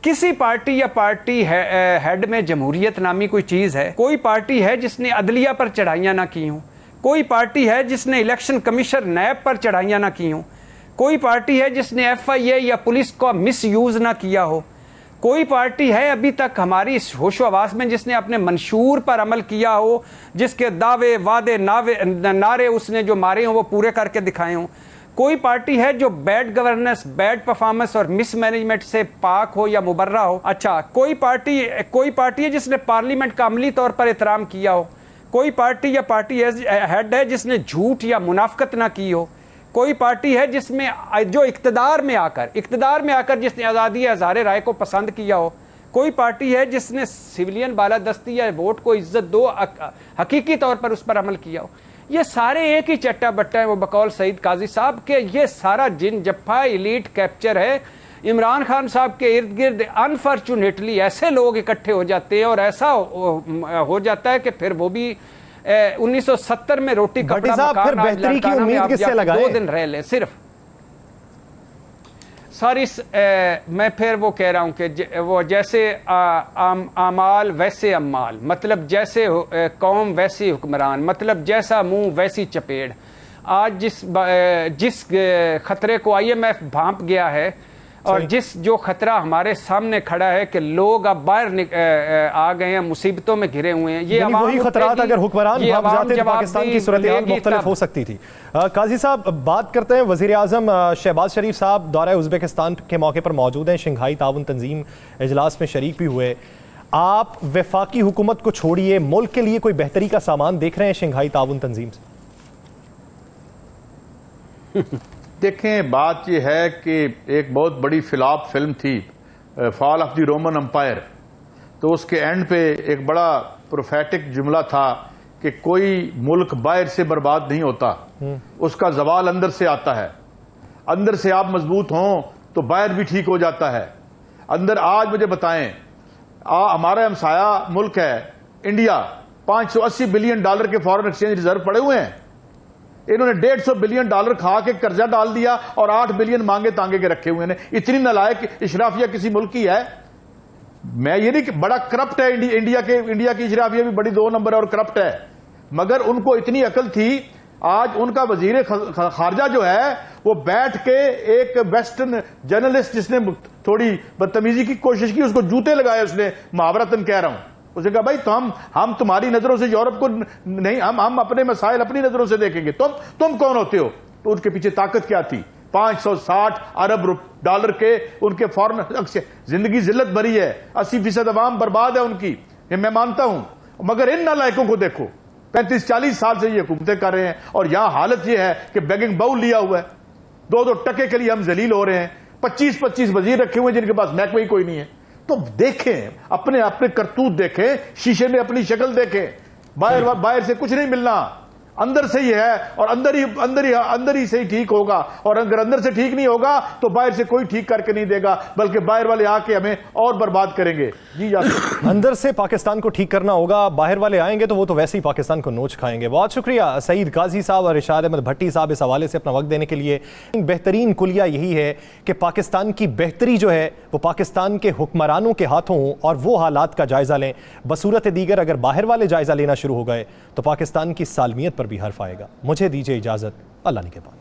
किसी पार्टी या पार्टी हेड में जमहूरियत नामी कोई चीज़ है? कोई पार्टी है जिसने अदलिया पर चढ़ाइयाँ ना की हों? कोई पार्टी है जिसने इलेक्शन कमीशन नैब पर चढ़ाइयाँ ना की हों? कोई पार्टी है जिसने FIA या पुलिस का मिस यूज़ ना किया हो? कोई पार्टी है अभी तक हमारी इस होशो आवास में जिसने अपने मंशूर पर अमल किया हो, जिसके दावे वादे नारे उसने जो मारे हों वो पूरे करके दिखाए हों? कोई पार्टी है जो बैड गवर्नेंस, बैड परफॉर्मेंस और मिसमैनेजमेंट से पाक हो या मुबर्रा हो? अच्छा, कोई पार्टी है जिसने पार्लियामेंट का अमली तौर पर एहतराम किया हो? कोई पार्टी या पार्टी हेड है जिसने झूठ या मुनाफकत ना की हो? कोई पार्टी है जिसमें जो इक़्तिदार में आकर जिसने आज़ादी इज़हार राय को पसंद किया हो? कोई पार्टी है जिसने सिविलियन बालादस्ती या वोट को इज्जत दो हकीकी तौर पर उस पर अमल किया हो? ये सारे एक ही चट्टा बट्टा है, वो बकौल सईद काजी साहब के ये सारा जिन जफ्फा एलीट कैप्चर है। इमरान खान साहब के इर्द गिर्द अनफॉर्चुनेटली ऐसे लोग इकट्ठे हो जाते हैं और ऐसा हो जाता है कि फिर वो भी 1970 में रोटी कपड़ा फिर बेहतरी की उम्मीद किससे लगाए? 2 दिन रह ले सिर्फ। सॉरी, मैं फिर वो कह रहा हूँ कि वो जैसे आमाल वैसे अम्माल, मतलब जैसे कौम वैसे हुक्मरान, मतलब जैसा मुंह वैसी चपेड़। आज जिस खतरे को IMF भांप गया है और जो खतरा हमारे सामने खड़ा है कि लोग अब बाहर आ गए हैं, मुसीबतों में घिरे हुए हैं, ये वही खतरात अगर हुक्मरान भाग जाते तो पाकिस्तान की सूरत-ए-हाल मुख्तलिफ हो सकती थी। काजी साहब, बात करते हैं वज़ीर आज़म शहबाज शरीफ साहब दौरा उज़्बेकिस्तान के मौके पर मौजूद हैं, शंघाई ताउन तंजीम इजलास में शरीक भी हुए। आप वफाकी हुकूमत को छोड़िए, मुल्क के लिए कोई बेहतरी का सामान देख रहे हैं शंघाई ताउन तंजीम से? देखें, बात यह है कि एक बहुत बड़ी फ्लॉप फिल्म थी fall of the Roman empire, तो उसके एंड पे एक बड़ा प्रोफेटिक जुमला था कि कोई मुल्क बाहर से बर्बाद नहीं होता, उसका जवाल अंदर से आता है। अंदर से आप मजबूत हों तो बाहर भी ठीक हो जाता है। अंदर आज मुझे बताएं, हमारा हमसाया मुल्क है इंडिया, $580 बिलियन के फॉरेन एक्सचेंज रिजर्व पड़े हुए हैं। इन्होंने $150 बिलियन खा के कर्जा डाल दिया और 8 बिलियन मांगे तांगे के रखे हुए हैं। इतनी नालायक इशराफिया किसी मुल्क की है? मैं ये नहीं कि बड़ा करप्ट है इंडिया की इशराफिया भी बड़ी 2 नंबर और करप्ट है, मगर उनको इतनी अकल थी। आज उनका वजीर खारजा जो है वो बैठ के एक वेस्टर्न जर्नलिस्ट जिसने थोड़ी बदतमीजी की कोशिश की, उसको जूते लगाए उसने, मुहावरतन कह रहा हूं। उसने कहा भाई तो हम तुम्हारी नजरों से यूरोप को नहीं, हम अपने मसाइल अपनी नजरों से देखेंगे, तुम कौन होते हो? तो उनके पीछे ताकत क्या थी? 560 अरब डॉलर के उनके फॉरेन, जिंदगी जिल्लत भरी है, 80% अवाम बर्बाद है उनकी, ये मैं मानता हूं, मगर इन नालायकों को देखो, 35-40 साल से ये हुकूमतें कर रहे हैं और यहां हालत ये है कि बेगिंग बाउल लिया हुआ है, 2-2 टके के लिए हम जलील हो रहे हैं, 25-25 वजीर रखे हुए जिनके पास महकमा ही कोई नहीं है। तो देखें, अपने करतूत देखें, शीशे में अपनी शक्ल देखें। बाहर से कुछ नहीं मिलना, अंदर से ही है और अंदर ही से ही ठीक होगा। और अगर अंदर से ठीक नहीं होगा तो बाहर से कोई ठीक करके नहीं देगा, बल्कि बाहर वाले आके हमें और बर्बाद करेंगे। जी अंदर से पाकिस्तान को ठीक करना होगा, बाहर वाले आएंगे तो वो तो वैसे ही पाकिस्तान को नोच खाएंगे। बहुत शुक्रिया सईद काजी साहब और इरशाद अहमद भट्टी साहब इस हवाले से अपना वक्त देने के लिए। बेहतरीन कुलिया यही है कि पाकिस्तान की बेहतरी जो है वो पाकिस्तान के हुक्मरानों के हाथों हो और वो हालात का जायजा लें। बसूरत दीगर अगर बाहर वाले जायजा लेना शुरू हो गए तो पाकिस्तान की सालमियत पर भी हर्फ आएगा। मुझे दीजिए इजाजत, अल्लाह निगहबान।